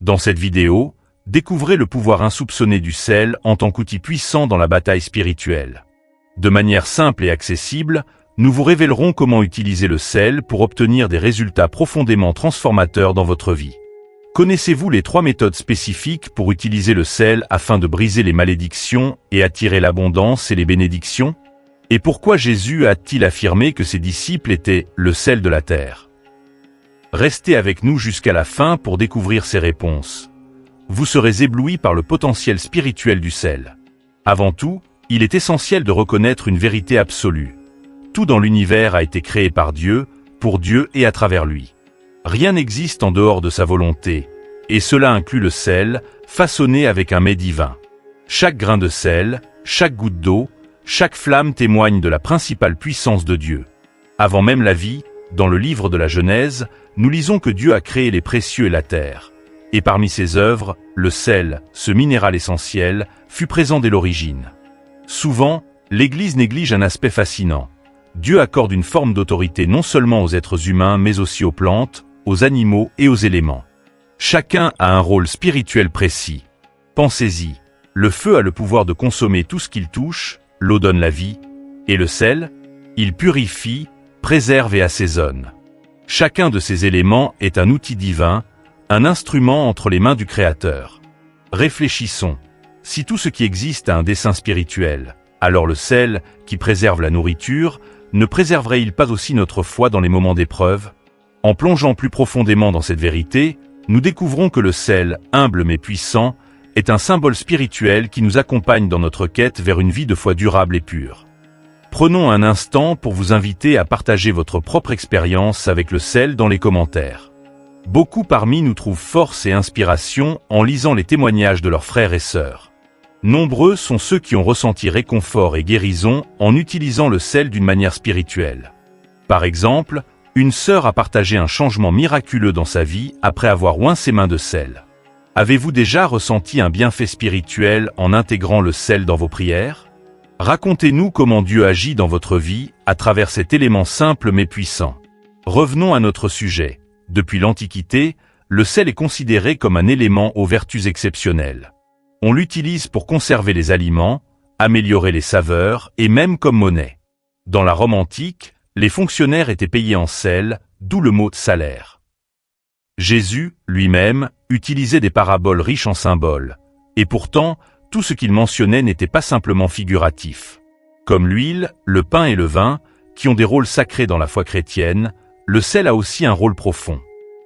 Dans cette vidéo, découvrez le pouvoir insoupçonné du sel en tant qu'outil puissant dans la bataille spirituelle. De manière simple et accessible, nous vous révélerons comment utiliser le sel pour obtenir des résultats profondément transformateurs dans votre vie. Connaissez-vous les 3 méthodes spécifiques pour utiliser le sel afin de briser les malédictions et attirer l'abondance et les bénédictions? Et pourquoi Jésus a-t-il affirmé que ses disciples étaient le sel de la terre? Restez avec nous jusqu'à la fin pour découvrir ces réponses. Vous serez ébloui par le potentiel spirituel du sel. Avant tout, il est essentiel de reconnaître une vérité absolue. Tout dans l'univers a été créé par Dieu, pour Dieu et à travers lui. Rien n'existe en dehors de sa volonté, et cela inclut le sel, façonné avec un mets divin. Chaque grain de sel, chaque goutte d'eau, chaque flamme témoigne de la principale puissance de Dieu. Avant même la vie, dans le livre de la Genèse, nous lisons que Dieu a créé les précieux et la terre. Et parmi ses œuvres, le sel, ce minéral essentiel, fut présent dès l'origine. Souvent, l'Église néglige un aspect fascinant. Dieu accorde une forme d'autorité non seulement aux êtres humains, mais aussi aux plantes, aux animaux et aux éléments. Chacun a un rôle spirituel précis. Pensez-y, le feu a le pouvoir de consommer tout ce qu'il touche, l'eau donne la vie, et le sel, il purifie, préserve et assaisonne. Chacun de ces éléments est un outil divin, un instrument entre les mains du Créateur. Réfléchissons, si tout ce qui existe a un dessein spirituel, alors le sel, qui préserve la nourriture, ne préserverait-il pas aussi notre foi dans les moments d'épreuve? En plongeant plus profondément dans cette vérité, nous découvrons que le sel, humble mais puissant, est un symbole spirituel qui nous accompagne dans notre quête vers une vie de foi durable et pure. Prenons un instant pour vous inviter à partager votre propre expérience avec le sel dans les commentaires. Beaucoup parmi nous trouvent force et inspiration en lisant les témoignages de leurs frères et sœurs. Nombreux sont ceux qui ont ressenti réconfort et guérison en utilisant le sel d'une manière spirituelle. Par exemple, une sœur a partagé un changement miraculeux dans sa vie après avoir oint ses mains de sel. Avez-vous déjà ressenti un bienfait spirituel en intégrant le sel dans vos prières? Racontez-nous comment Dieu agit dans votre vie à travers cet élément simple mais puissant. Revenons à notre sujet. Depuis l'Antiquité, le sel est considéré comme un élément aux vertus exceptionnelles. On l'utilise pour conserver les aliments, améliorer les saveurs et même comme monnaie. Dans la Rome antique, les fonctionnaires étaient payés en sel, d'où le mot salaire. Jésus, lui-même, utilisait des paraboles riches en symboles. Et pourtant, tout ce qu'il mentionnait n'était pas simplement figuratif. Comme l'huile, le pain et le vin, qui ont des rôles sacrés dans la foi chrétienne, le sel a aussi un rôle profond.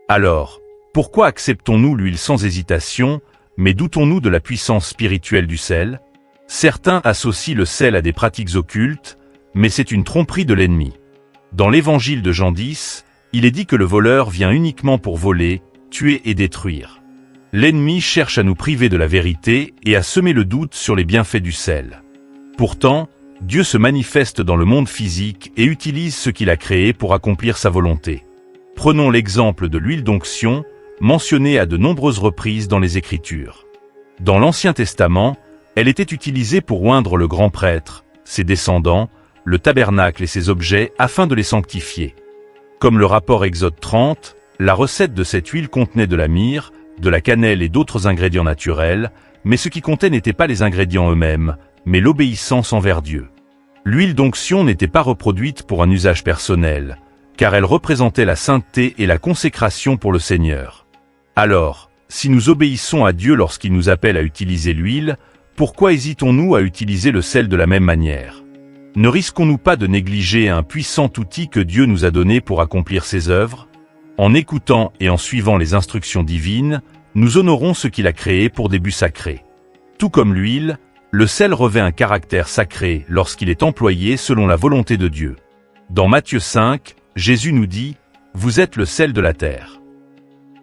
Alors, pourquoi acceptons-nous l'huile sans hésitation, mais doutons-nous de la puissance spirituelle du sel? Certains associent le sel à des pratiques occultes, mais c'est une tromperie de l'ennemi. Dans l'évangile de Jean 10, il est dit que le voleur vient uniquement pour voler, tuer et détruire. L'ennemi cherche à nous priver de la vérité et à semer le doute sur les bienfaits du sel. Pourtant, Dieu se manifeste dans le monde physique et utilise ce qu'il a créé pour accomplir sa volonté. Prenons l'exemple de l'huile d'onction, mentionnée à de nombreuses reprises dans les Écritures. Dans l'Ancien Testament, elle était utilisée pour oindre le grand prêtre, ses descendants, le tabernacle et ses objets afin de les sanctifier. Comme le rapport Exode 30, la recette de cette huile contenait de la myrrhe, de la cannelle et d'autres ingrédients naturels, mais ce qui comptait n'était pas les ingrédients eux-mêmes, mais l'obéissance envers Dieu. L'huile d'onction n'était pas reproduite pour un usage personnel, car elle représentait la sainteté et la consécration pour le Seigneur. Alors, si nous obéissons à Dieu lorsqu'il nous appelle à utiliser l'huile, pourquoi hésitons-nous à utiliser le sel de la même manière? Ne risquons-nous pas de négliger un puissant outil que Dieu nous a donné pour accomplir ses œuvres? En écoutant et en suivant les instructions divines, nous honorons ce qu'il a créé pour des buts sacrés. Tout comme l'huile, le sel revêt un caractère sacré lorsqu'il est employé selon la volonté de Dieu. Dans Matthieu 5, Jésus nous dit « Vous êtes le sel de la terre ».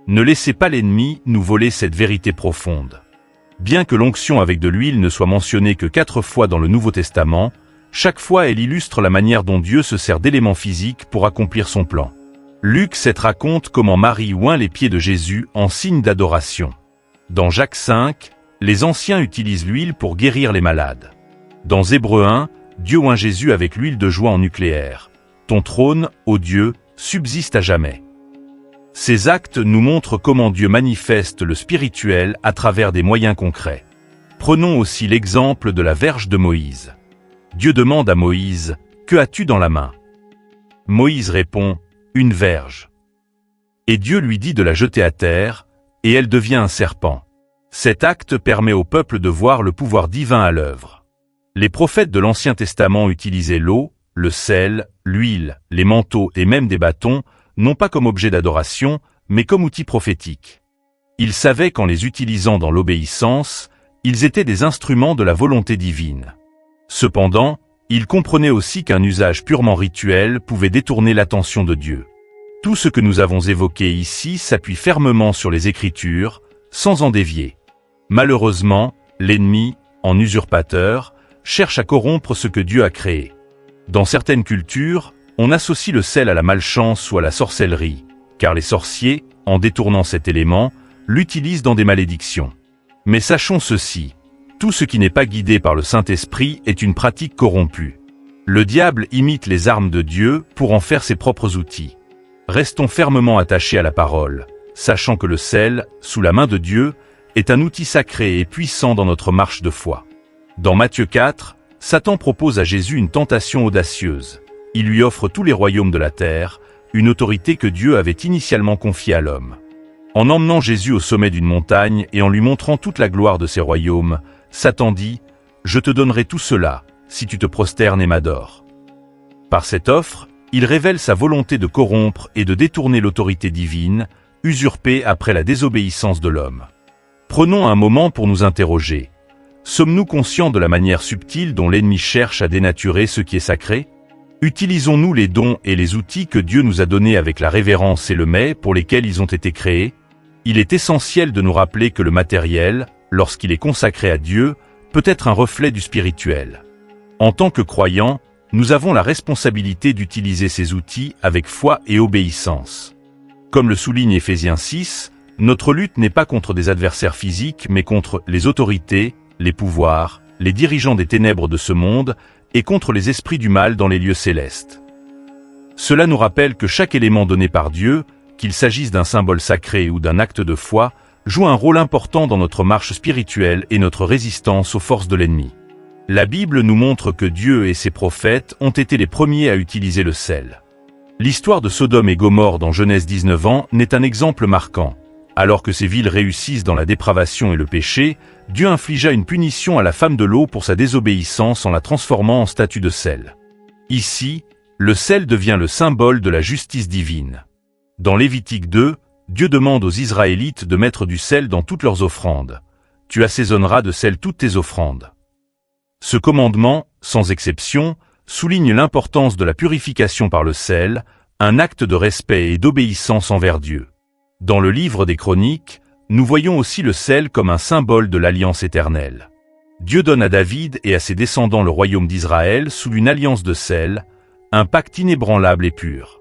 Ne laissez pas l'ennemi nous voler cette vérité profonde. Bien que l'onction avec de l'huile ne soit mentionnée que 4 fois dans le Nouveau Testament, chaque fois elle illustre la manière dont Dieu se sert d'éléments physiques pour accomplir son plan. Luc 7 raconte comment Marie oint les pieds de Jésus en signe d'adoration. Dans Jacques 5, les anciens utilisent l'huile pour guérir les malades. Dans Hébreux 1, Dieu oint Jésus avec l'huile de joie en nucléaire. Ton trône, ô Dieu, subsiste à jamais. Ces actes nous montrent comment Dieu manifeste le spirituel à travers des moyens concrets. Prenons aussi l'exemple de la verge de Moïse. Dieu demande à Moïse, « Que as-tu dans la main » Moïse répond, « Une verge ». Et Dieu lui dit de la jeter à terre, et elle devient un serpent. Cet acte permet au peuple de voir le pouvoir divin à l'œuvre. Les prophètes de l'Ancien Testament utilisaient l'eau, le sel, l'huile, les manteaux et même des bâtons, non pas comme objet d'adoration, mais comme outil prophétique. Ils savaient qu'en les utilisant dans l'obéissance, ils étaient des instruments de la volonté divine. Cependant, ils comprenaient aussi qu'un usage purement rituel pouvait détourner l'attention de Dieu. Tout ce que nous avons évoqué ici s'appuie fermement sur les Écritures, sans en dévier. Malheureusement, l'ennemi, en usurpateur, cherche à corrompre ce que Dieu a créé. Dans certaines cultures, on associe le sel à la malchance ou à la sorcellerie, car les sorciers, en détournant cet élément, l'utilisent dans des malédictions. Mais sachons ceci, tout ce qui n'est pas guidé par le Saint-Esprit est une pratique corrompue. Le diable imite les armes de Dieu pour en faire ses propres outils. Restons fermement attachés à la parole, sachant que le sel, sous la main de Dieu, est un outil sacré et puissant dans notre marche de foi. Dans Matthieu 4, Satan propose à Jésus une tentation audacieuse. Il lui offre tous les royaumes de la terre, une autorité que Dieu avait initialement confiée à l'homme. En emmenant Jésus au sommet d'une montagne et en lui montrant toute la gloire de ses royaumes, Satan dit « Je te donnerai tout cela, si tu te prosternes et m'adores ». Par cette offre, il révèle sa volonté de corrompre et de détourner l'autorité divine, usurpée après la désobéissance de l'homme. Prenons un moment pour nous interroger. Sommes-nous conscients de la manière subtile dont l'ennemi cherche à dénaturer ce qui est sacré ? Utilisons-nous les dons et les outils que Dieu nous a donnés avec la révérence et le mets pour lesquels ils ont été créés ? Il est essentiel de nous rappeler que le matériel, lorsqu'il est consacré à Dieu, peut être un reflet du spirituel. En tant que croyants, nous avons la responsabilité d'utiliser ces outils avec foi et obéissance. Comme le souligne Éphésiens 6, notre lutte n'est pas contre des adversaires physiques, mais contre les autorités, les pouvoirs, les dirigeants des ténèbres de ce monde et contre les esprits du mal dans les lieux célestes. Cela nous rappelle que chaque élément donné par Dieu, qu'il s'agisse d'un symbole sacré ou d'un acte de foi, joue un rôle important dans notre marche spirituelle et notre résistance aux forces de l'ennemi. La Bible nous montre que Dieu et ses prophètes ont été les premiers à utiliser le sel. L'histoire de Sodome et Gomorrhe dans Genèse 19 ans n'est un exemple marquant. Alors que ces villes réussissent dans la dépravation et le péché, Dieu infligea une punition à la femme de Lot pour sa désobéissance en la transformant en statue de sel. Ici, le sel devient le symbole de la justice divine. Dans Lévitique 2, Dieu demande aux Israélites de mettre du sel dans toutes leurs offrandes. Tu assaisonneras de sel toutes tes offrandes. Ce commandement, sans exception, souligne l'importance de la purification par le sel, un acte de respect et d'obéissance envers Dieu. Dans le livre des Chroniques, nous voyons aussi le sel comme un symbole de l'alliance éternelle. Dieu donne à David et à ses descendants le royaume d'Israël sous une alliance de sel, un pacte inébranlable et pur.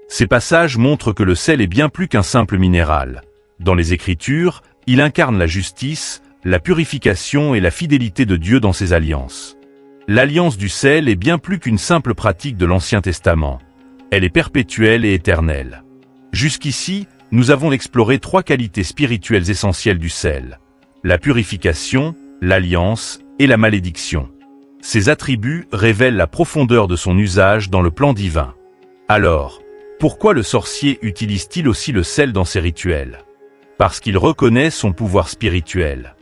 Ces passages montrent que le sel est bien plus qu'un simple minéral. Dans les Écritures, il incarne la justice, la purification et la fidélité de Dieu dans ses alliances. L'alliance du sel est bien plus qu'une simple pratique de l'Ancien Testament. Elle est perpétuelle et éternelle. Jusqu'ici, nous avons exploré 3 qualités spirituelles essentielles du sel: la purification, l'alliance et la malédiction. Ces attributs révèlent la profondeur de son usage dans le plan divin. Alors, pourquoi le sorcier utilise-t-il aussi le sel dans ses rituels? Parce qu'il reconnaît son pouvoir spirituel.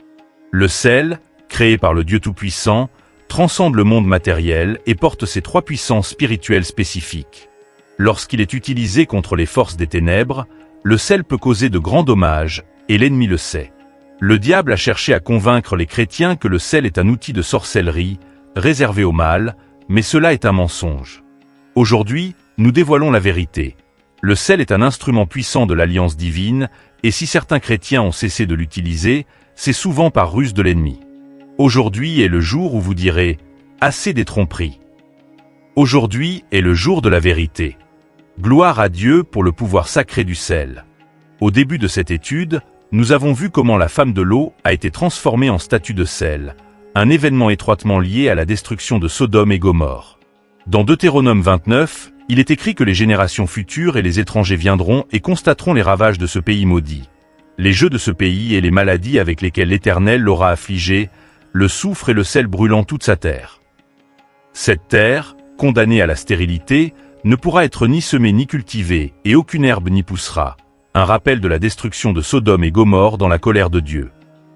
Le sel, créé par le Dieu Tout-Puissant, transcende le monde matériel et porte ses 3 puissances spirituelles spécifiques. Lorsqu'il est utilisé contre les forces des ténèbres, le sel peut causer de grands dommages, et l'ennemi le sait. Le diable a cherché à convaincre les chrétiens que le sel est un outil de sorcellerie, réservé au mal, mais cela est un mensonge. Aujourd'hui, nous dévoilons la vérité. Le sel est un instrument puissant de l'alliance divine, et si certains chrétiens ont cessé de l'utiliser, c'est souvent par ruse de l'ennemi. Aujourd'hui est le jour où vous direz « Assez des tromperies ». Aujourd'hui est le jour de la vérité. Gloire à Dieu pour le pouvoir sacré du sel. Au début de cette étude, nous avons vu comment la femme de Lot a été transformée en statue de sel, un événement étroitement lié à la destruction de Sodome et Gomorrhe. Dans Deutéronome 29, Il est écrit que les générations futures et les étrangers viendront et constateront les ravages de ce pays maudit, les jeux de ce pays et les maladies avec lesquelles l'Éternel l'aura affligé, le soufre et le sel brûlant toute sa terre. Cette terre, condamnée à la stérilité, ne pourra être ni semée ni cultivée, et aucune herbe n'y poussera. Un rappel de la destruction de Sodome et Gomorrhe dans la colère de Dieu.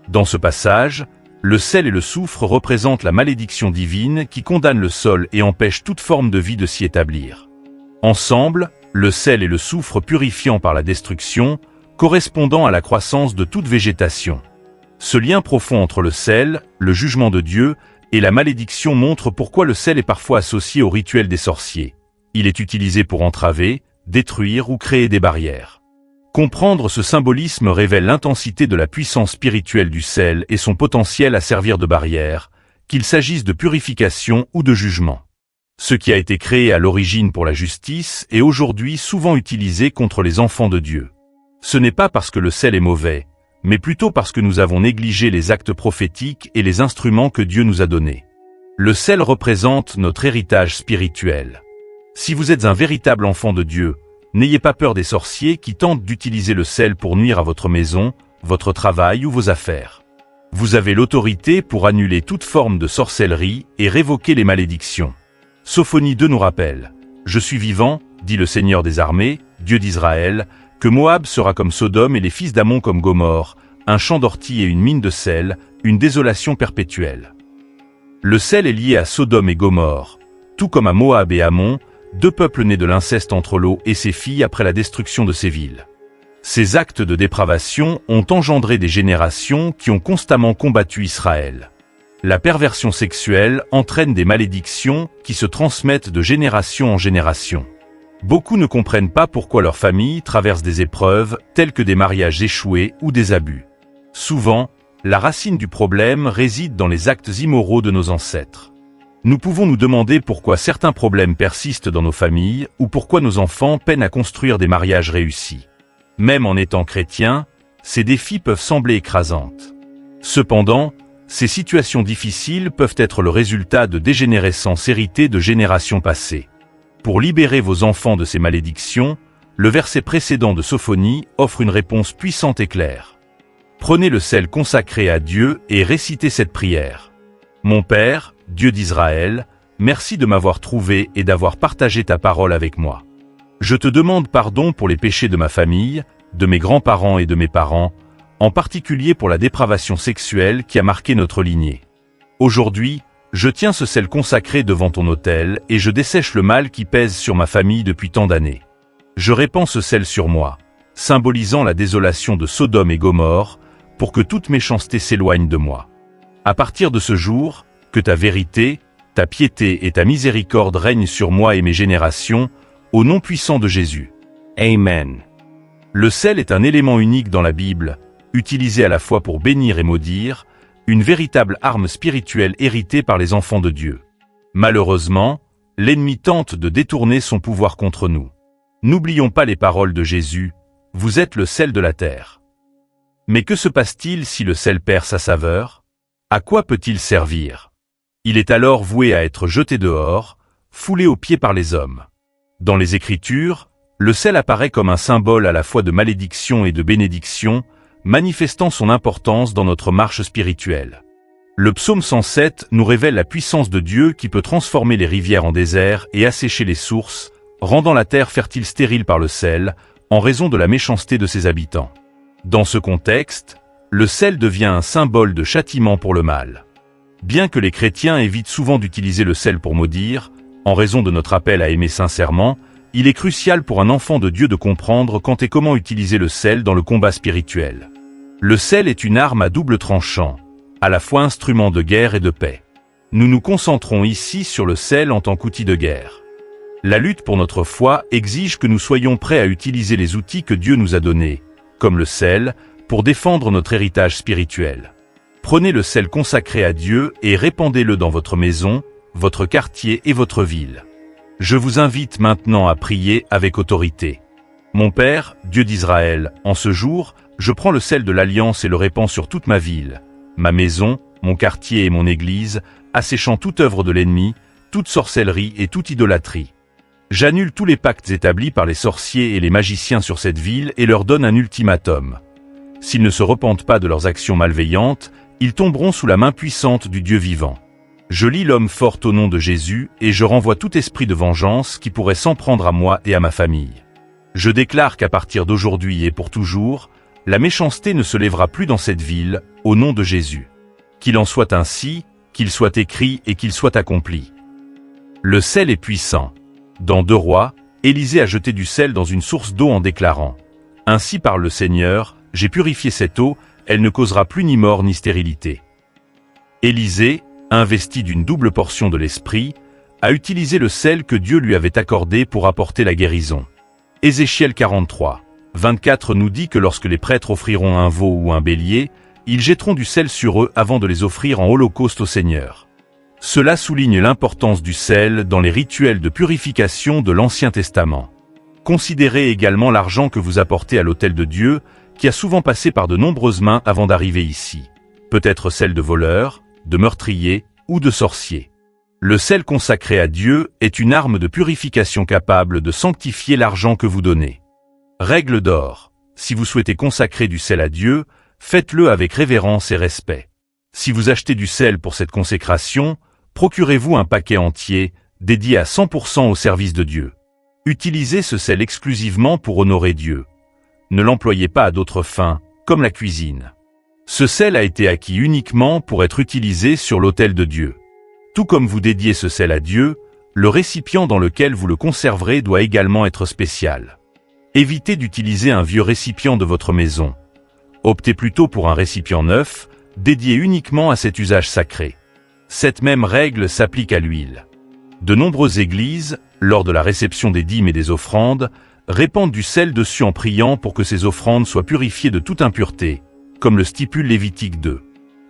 Dans ce passage, le sel et le soufre représentent la malédiction divine qui condamne le sol et empêche toute forme de vie de s'y établir. Ensemble, le sel et le soufre purifiant par la destruction, correspondant à la croissance de toute végétation. Ce lien profond entre le sel, le jugement de Dieu, et la malédiction montre pourquoi le sel est parfois associé au rituel des sorciers. Il est utilisé pour entraver, détruire ou créer des barrières. Comprendre ce symbolisme révèle l'intensité de la puissance spirituelle du sel et son potentiel à servir de barrière, qu'il s'agisse de purification ou de jugement. Ce qui a été créé à l'origine pour la justice est aujourd'hui souvent utilisé contre les enfants de Dieu. Ce n'est pas parce que le sel est mauvais, mais plutôt parce que nous avons négligé les actes prophétiques et les instruments que Dieu nous a donnés. Le sel représente notre héritage spirituel. Si vous êtes un véritable enfant de Dieu, n'ayez pas peur des sorciers qui tentent d'utiliser le sel pour nuire à votre maison, votre travail ou vos affaires. Vous avez l'autorité pour annuler toute forme de sorcellerie et révoquer les malédictions. Sophonie 2 nous rappelle « Je suis vivant, dit le Seigneur des armées, Dieu d'Israël, que Moab sera comme Sodome et les fils d'Ammon comme Gomorrhe, un champ d'ortie et une mine de sel, une désolation perpétuelle. » Le sel est lié à Sodome et Gomorrhe, tout comme à Moab et Ammon, deux peuples nés de l'inceste entre Lot et ses filles après la destruction de ces villes. Ces actes de dépravation ont engendré des générations qui ont constamment combattu Israël. La perversion sexuelle entraîne des malédictions qui se transmettent de génération en génération. Beaucoup ne comprennent pas pourquoi leur famille traverse des épreuves telles que des mariages échoués ou des abus. Souvent, la racine du problème réside dans les actes immoraux de nos ancêtres. Nous pouvons nous demander pourquoi certains problèmes persistent dans nos familles ou pourquoi nos enfants peinent à construire des mariages réussis. Même en étant chrétiens, ces défis peuvent sembler écrasantes. Cependant, ces situations difficiles peuvent être le résultat de dégénérescences héritées de générations passées. Pour libérer vos enfants de ces malédictions, le verset précédent de Sophonie offre une réponse puissante et claire. Prenez le sel consacré à Dieu et récitez cette prière. Mon Père, Dieu d'Israël, merci de m'avoir trouvé et d'avoir partagé ta parole avec moi. Je te demande pardon pour les péchés de ma famille, de mes grands-parents et de mes parents, en particulier pour la dépravation sexuelle qui a marqué notre lignée. Aujourd'hui, je tiens ce sel consacré devant ton autel et je dessèche le mal qui pèse sur ma famille depuis tant d'années. Je répands ce sel sur moi, symbolisant la désolation de Sodome et Gomorrhe, pour que toute méchanceté s'éloigne de moi. À partir de ce jour, que ta vérité, ta piété et ta miséricorde règnent sur moi et mes générations, au nom puissant de Jésus. Amen. Le sel est un élément unique dans la Bible, utilisé à la fois pour bénir et maudire, une véritable arme spirituelle héritée par les enfants de Dieu. Malheureusement, l'ennemi tente de détourner son pouvoir contre nous. N'oublions pas les paroles de Jésus, « Vous êtes le sel de la terre ». Mais que se passe-t-il si le sel perd sa saveur? À quoi peut-il servir? Il est alors voué à être jeté dehors, foulé aux pieds par les hommes. Dans les Écritures, le sel apparaît comme un symbole à la fois de malédiction et de bénédiction, manifestant son importance dans notre marche spirituelle. Le psaume 107 nous révèle la puissance de Dieu qui peut transformer les rivières en désert et assécher les sources, rendant la terre fertile stérile par le sel, en raison de la méchanceté de ses habitants. Dans ce contexte, le sel devient un symbole de châtiment pour le mal. Bien que les chrétiens évitent souvent d'utiliser le sel pour maudire, en raison de notre appel à aimer sincèrement, il est crucial pour un enfant de Dieu de comprendre quand et comment utiliser le sel dans le combat spirituel. Le sel est une arme à double tranchant, à la fois instrument de guerre et de paix. Nous nous concentrons ici sur le sel en tant qu'outil de guerre. La lutte pour notre foi exige que nous soyons prêts à utiliser les outils que Dieu nous a donnés, comme le sel, pour défendre notre héritage spirituel. Prenez le sel consacré à Dieu et répandez-le dans votre maison, votre quartier et votre ville. Je vous invite maintenant à prier avec autorité. Mon Père, Dieu d'Israël, en ce jour, je prends le sel de l'Alliance et le répands sur toute ma ville, ma maison, mon quartier et mon église, asséchant toute œuvre de l'ennemi, toute sorcellerie et toute idolâtrie. J'annule tous les pactes établis par les sorciers et les magiciens sur cette ville et leur donne un ultimatum. S'ils ne se repentent pas de leurs actions malveillantes, ils tomberont sous la main puissante du Dieu vivant. Je lis l'homme fort au nom de Jésus et je renvoie tout esprit de vengeance qui pourrait s'en prendre à moi et à ma famille. Je déclare qu'à partir d'aujourd'hui et pour toujours, la méchanceté ne se lèvera plus dans cette ville, au nom de Jésus. Qu'il en soit ainsi, qu'il soit écrit et qu'il soit accompli. Le sel est puissant. Dans 2 Rois, Élisée a jeté du sel dans une source d'eau en déclarant « Ainsi parle le Seigneur, j'ai purifié cette eau, elle ne causera plus ni mort ni stérilité. » Élisée, investi d'une double portion de l'Esprit, a utilisé le sel que Dieu lui avait accordé pour apporter la guérison. Ézéchiel 43, 24 nous dit que lorsque les prêtres offriront un veau ou un bélier, ils jetteront du sel sur eux avant de les offrir en holocauste au Seigneur. Cela souligne l'importance du sel dans les rituels de purification de l'Ancien Testament. Considérez également l'argent que vous apportez à l'autel de Dieu, qui a souvent passé par de nombreuses mains avant d'arriver ici. Peut-être celle de voleurs, de meurtriers ou de sorciers. Le sel consacré à Dieu est une arme de purification capable de sanctifier l'argent que vous donnez. Règle d'or. Si vous souhaitez consacrer du sel à Dieu, faites-le avec révérence et respect. Si vous achetez du sel pour cette consécration, procurez-vous un paquet entier, dédié à 100% au service de Dieu. Utilisez ce sel exclusivement pour honorer Dieu. Ne l'employez pas à d'autres fins, comme la cuisine. Ce sel a été acquis uniquement pour être utilisé sur l'autel de Dieu. Tout comme vous dédiez ce sel à Dieu, le récipient dans lequel vous le conserverez doit également être spécial. Évitez d'utiliser un vieux récipient de votre maison. Optez plutôt pour un récipient neuf, dédié uniquement à cet usage sacré. Cette même règle s'applique à l'huile. De nombreuses églises, lors de la réception des dîmes et des offrandes, répandent du sel dessus en priant pour que ces offrandes soient purifiées de toute impureté, comme le stipule Lévitique 2.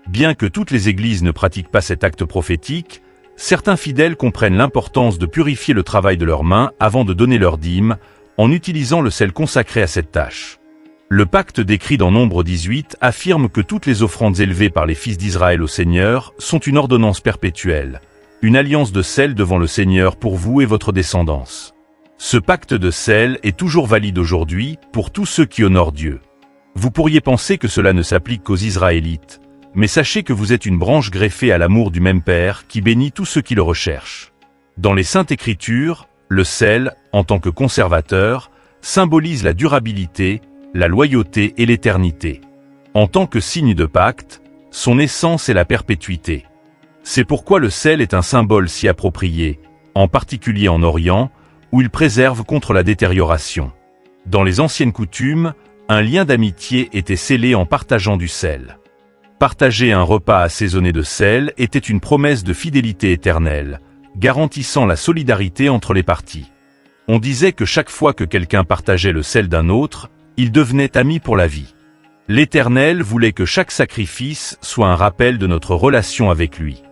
Bien que toutes les églises ne pratiquent pas cet acte prophétique, certains fidèles comprennent l'importance de purifier le travail de leurs mains avant de donner leur dîme, en utilisant le sel consacré à cette tâche. Le pacte décrit dans Nombre 18 affirme que toutes les offrandes élevées par les fils d'Israël au Seigneur sont une ordonnance perpétuelle, une alliance de sel devant le Seigneur pour vous et votre descendance. Ce pacte de sel est toujours valide aujourd'hui pour tous ceux qui honorent Dieu. Vous pourriez penser que cela ne s'applique qu'aux Israélites, mais sachez que vous êtes une branche greffée à l'amour du même Père qui bénit tous ceux qui le recherchent. Dans les Saintes Écritures, le sel, en tant que conservateur, symbolise la durabilité, la loyauté et l'éternité. En tant que signe de pacte, son essence est la perpétuité. C'est pourquoi le sel est un symbole si approprié, en particulier en Orient, où il préserve contre la détérioration. Dans les anciennes coutumes, un lien d'amitié était scellé en partageant du sel. Partager un repas assaisonné de sel était une promesse de fidélité éternelle, garantissant la solidarité entre les parties. On disait que chaque fois que quelqu'un partageait le sel d'un autre, il devenait ami pour la vie. L'Éternel voulait que chaque sacrifice soit un rappel de notre relation avec lui.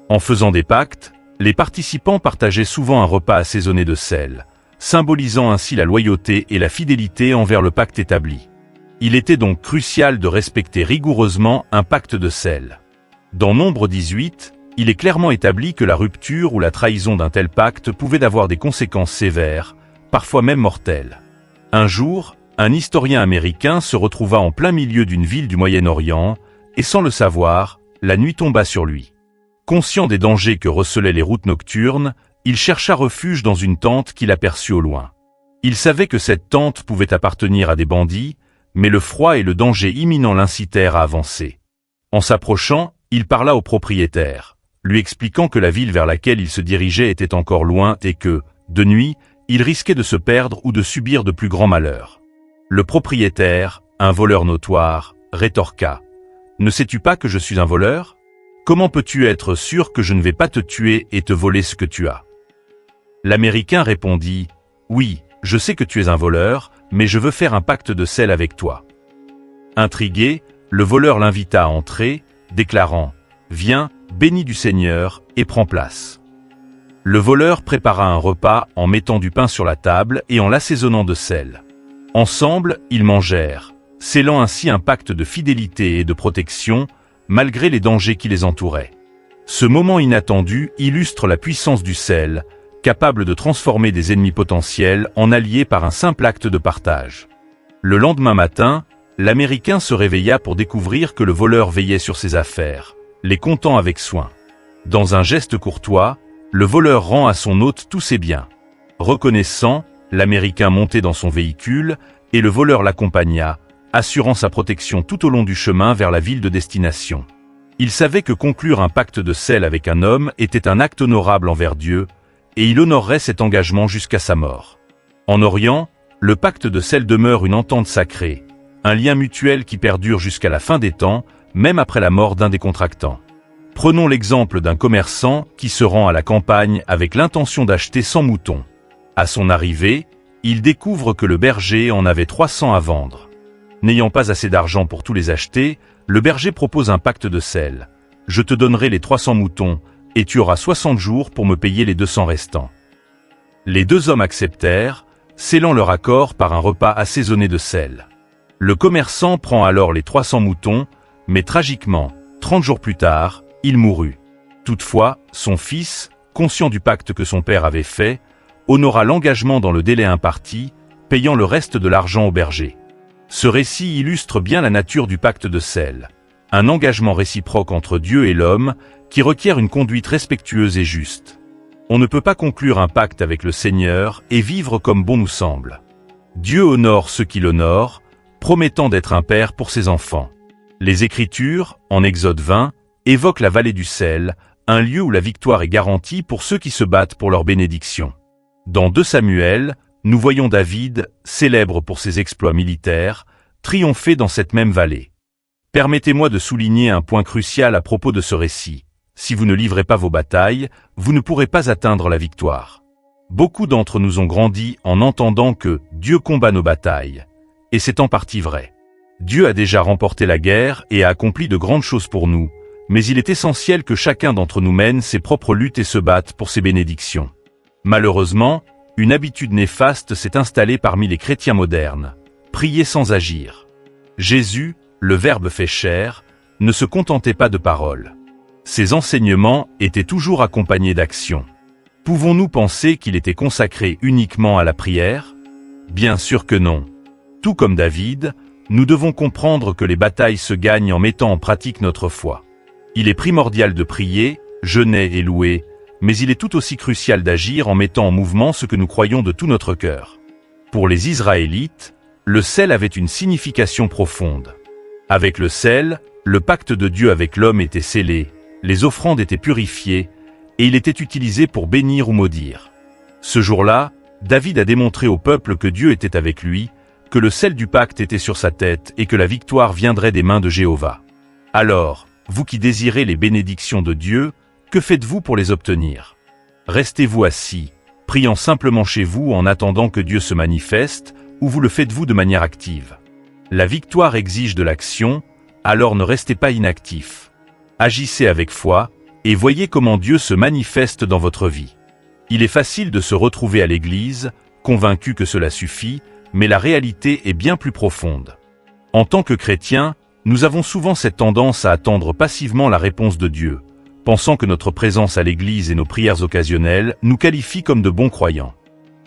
En faisant des pactes, les participants partageaient souvent un repas assaisonné de sel, symbolisant ainsi la loyauté et la fidélité envers le pacte établi. Il était donc crucial de respecter rigoureusement un pacte de sel. Dans Nombre 18, il est clairement établi que la rupture ou la trahison d'un tel pacte pouvait avoir des conséquences sévères, parfois même mortelles. Un jour, un historien américain se retrouva en plein milieu d'une ville du Moyen-Orient, et sans le savoir, la nuit tomba sur lui. Conscient des dangers que recelaient les routes nocturnes, il chercha refuge dans une tente qu'il aperçut au loin. Il savait que cette tente pouvait appartenir à des bandits, mais le froid et le danger imminent l'incitèrent à avancer. En s'approchant, il parla au propriétaire, lui expliquant que la ville vers laquelle il se dirigeait était encore loin et que, de nuit, il risquait de se perdre ou de subir de plus grands malheurs. Le propriétaire, un voleur notoire, rétorqua « Ne sais-tu pas que je suis un voleur ? Comment peux-tu être sûr que je ne vais pas te tuer et te voler ce que tu as ?» L'Américain répondit « Oui, je sais que tu es un voleur, mais je veux faire un pacte de sel avec toi. » Intrigué, le voleur l'invita à entrer, déclarant « Viens, bénis du Seigneur, et prends place. » Le voleur prépara un repas en mettant du pain sur la table et en l'assaisonnant de sel. Ensemble, ils mangèrent, scellant ainsi un pacte de fidélité et de protection, malgré les dangers qui les entouraient. Ce moment inattendu illustre la puissance du sel, capable de transformer des ennemis potentiels en alliés par un simple acte de partage. Le lendemain matin, l'Américain se réveilla pour découvrir que le voleur veillait sur ses affaires, les comptant avec soin. Dans un geste courtois, le voleur rend à son hôte tous ses biens. Reconnaissant, l'Américain montait dans son véhicule et le voleur l'accompagna, assurant sa protection tout au long du chemin vers la ville de destination. Il savait que conclure un pacte de sel avec un homme était un acte honorable envers Dieu, et il honorerait cet engagement jusqu'à sa mort. En Orient, le pacte de sel demeure une entente sacrée, un lien mutuel qui perdure jusqu'à la fin des temps, même après la mort d'un des contractants. Prenons l'exemple d'un commerçant qui se rend à la campagne avec l'intention d'acheter 100 moutons. À son arrivée, il découvre que le berger en avait 300 à vendre. N'ayant pas assez d'argent pour tous les acheter, le berger propose un pacte de sel. Je te donnerai les 300 moutons, et tu auras 60 jours pour me payer les 200 restants. Les deux hommes acceptèrent, scellant leur accord par un repas assaisonné de sel. Le commerçant prend alors les 300 moutons, mais tragiquement, 30 jours plus tard, il mourut. Toutefois, son fils, conscient du pacte que son père avait fait, honora l'engagement dans le délai imparti, payant le reste de l'argent au berger. Ce récit illustre bien la nature du pacte de sel, un engagement réciproque entre Dieu et l'homme qui requiert une conduite respectueuse et juste. On ne peut pas conclure un pacte avec le Seigneur et vivre comme bon nous semble. Dieu honore ceux qui l'honorent, promettant d'être un père pour ses enfants. Les Écritures, en Exode 20, évoquent la vallée du sel, un lieu où la victoire est garantie pour ceux qui se battent pour leur bénédiction. Dans 2 Samuel, nous voyons David, célèbre pour ses exploits militaires, triompher dans cette même vallée. Permettez-moi de souligner un point crucial à propos de ce récit. Si vous ne livrez pas vos batailles, vous ne pourrez pas atteindre la victoire. Beaucoup d'entre nous ont grandi en entendant que Dieu combat nos batailles. Et c'est en partie vrai. Dieu a déjà remporté la guerre et a accompli de grandes choses pour nous, mais il est essentiel que chacun d'entre nous mène ses propres luttes et se batte pour ses bénédictions. Malheureusement, une habitude néfaste s'est installée parmi les chrétiens modernes. Prier sans agir. Jésus, le Verbe fait chair, ne se contentait pas de paroles. Ses enseignements étaient toujours accompagnés d'actions. Pouvons-nous penser qu'il était consacré uniquement à la prière? Bien sûr que non. Tout comme David, nous devons comprendre que les batailles se gagnent en mettant en pratique notre foi. Il est primordial de prier, jeûner et louer, mais il est tout aussi crucial d'agir en mettant en mouvement ce que nous croyons de tout notre cœur. Pour les Israélites, le sel avait une signification profonde. Avec le sel, le pacte de Dieu avec l'homme était scellé, les offrandes étaient purifiées, et il était utilisé pour bénir ou maudire. Ce jour-là, David a démontré au peuple que Dieu était avec lui, que le sel du pacte était sur sa tête et que la victoire viendrait des mains de Jéhovah. Alors, vous qui désirez les bénédictions de Dieu, que faites-vous pour les obtenir? Restez-vous assis, priant simplement chez vous en attendant que Dieu se manifeste, ou vous le faites-vous de manière active? La victoire exige de l'action, alors ne restez pas inactif. Agissez avec foi, et voyez comment Dieu se manifeste dans votre vie. Il est facile de se retrouver à l'église, convaincu que cela suffit, mais la réalité est bien plus profonde. En tant que chrétiens, nous avons souvent cette tendance à attendre passivement la réponse de Dieu, pensant que notre présence à l'église et nos prières occasionnelles nous qualifient comme de bons croyants.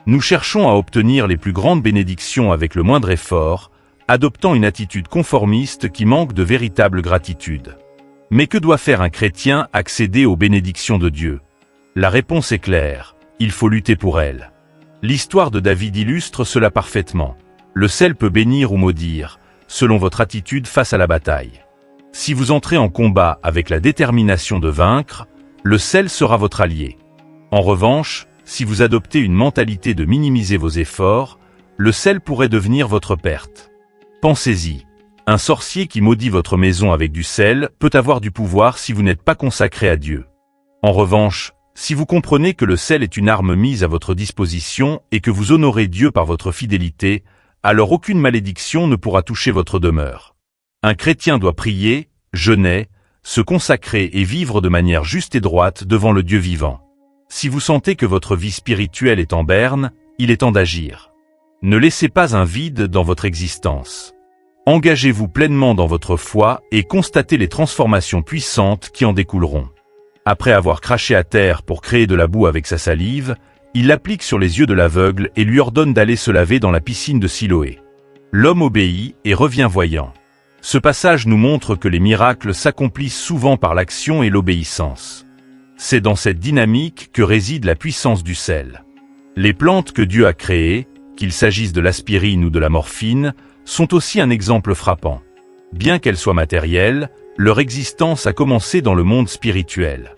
Nous cherchons à obtenir les plus grandes bénédictions avec le moindre effort, adoptant une attitude conformiste qui manque de véritable gratitude. Mais que doit faire un chrétien accéder aux bénédictions de Dieu? La réponse est claire, il faut lutter pour elles. L'histoire de David illustre cela parfaitement. Le sel peut bénir ou maudire, selon votre attitude face à la bataille. Si vous entrez en combat avec la détermination de vaincre, le sel sera votre allié. En revanche, si vous adoptez une mentalité de minimiser vos efforts, le sel pourrait devenir votre perte. Pensez-y. Un sorcier qui maudit votre maison avec du sel peut avoir du pouvoir si vous n'êtes pas consacré à Dieu. En revanche, si vous comprenez que le sel est une arme mise à votre disposition et que vous honorez Dieu par votre fidélité, alors aucune malédiction ne pourra toucher votre demeure. Un chrétien doit prier, jeûner, se consacrer et vivre de manière juste et droite devant le Dieu vivant. Si vous sentez que votre vie spirituelle est en berne, il est temps d'agir. Ne laissez pas un vide dans votre existence. Engagez-vous pleinement dans votre foi et constatez les transformations puissantes qui en découleront. Après avoir craché à terre pour créer de la boue avec sa salive, Il l'applique sur les yeux de l'aveugle et lui ordonne d'aller se laver dans la piscine de Siloé. L'homme obéit et revient voyant. Ce passage nous montre que les miracles s'accomplissent souvent par l'action et l'obéissance. C'est dans cette dynamique que réside la puissance du sel. Les plantes que Dieu a créées, qu'il s'agisse de l'aspirine ou de la morphine, sont aussi un exemple frappant. Bien qu'elles soient matérielles, leur existence a commencé dans le monde spirituel.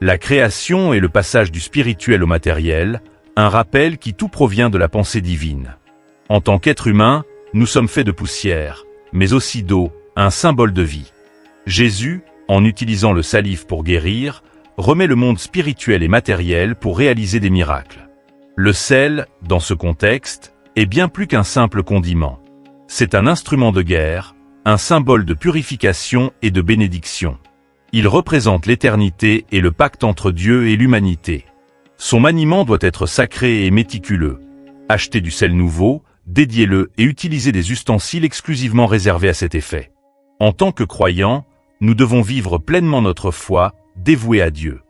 La création est le passage du spirituel au matériel, un rappel qui tout provient de la pensée divine. En tant qu'être humain, nous sommes faits de poussière, mais aussi d'eau, un symbole de vie. Jésus, en utilisant le salive pour guérir, remet le monde spirituel et matériel pour réaliser des miracles. Le sel, dans ce contexte, est bien plus qu'un simple condiment. C'est un instrument de guerre, un symbole de purification et de bénédiction. Il représente l'éternité et le pacte entre Dieu et l'humanité. Son maniement doit être sacré et méticuleux. Achetez du sel nouveau, dédiez-le et utilisez des ustensiles exclusivement réservés à cet effet. En tant que croyants, nous devons vivre pleinement notre foi, dévouée à Dieu.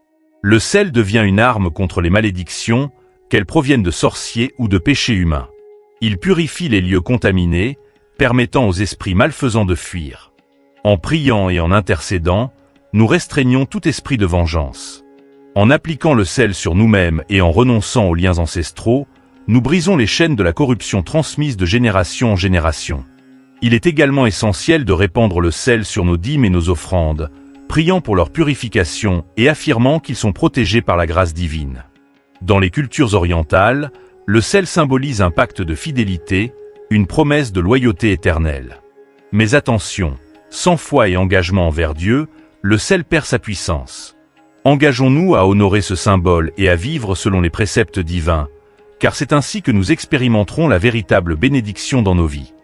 Le sel devient une arme contre les malédictions, qu'elles proviennent de sorciers ou de péchés humains. Il purifie les lieux contaminés, permettant aux esprits malfaisants de fuir. En priant et en intercédant, nous restreignons tout esprit de vengeance. En appliquant le sel sur nous-mêmes et en renonçant aux liens ancestraux, nous brisons les chaînes de la corruption transmise de génération en génération. Il est également essentiel de répandre le sel sur nos dîmes et nos offrandes, priant pour leur purification et affirmant qu'ils sont protégés par la grâce divine. Dans les cultures orientales, le sel symbolise un pacte de fidélité, une promesse de loyauté éternelle. Mais attention, sans foi et engagement envers Dieu, le sel perd sa puissance. Engageons-nous à honorer ce symbole et à vivre selon les préceptes divins, car c'est ainsi que nous expérimenterons la véritable bénédiction dans nos vies.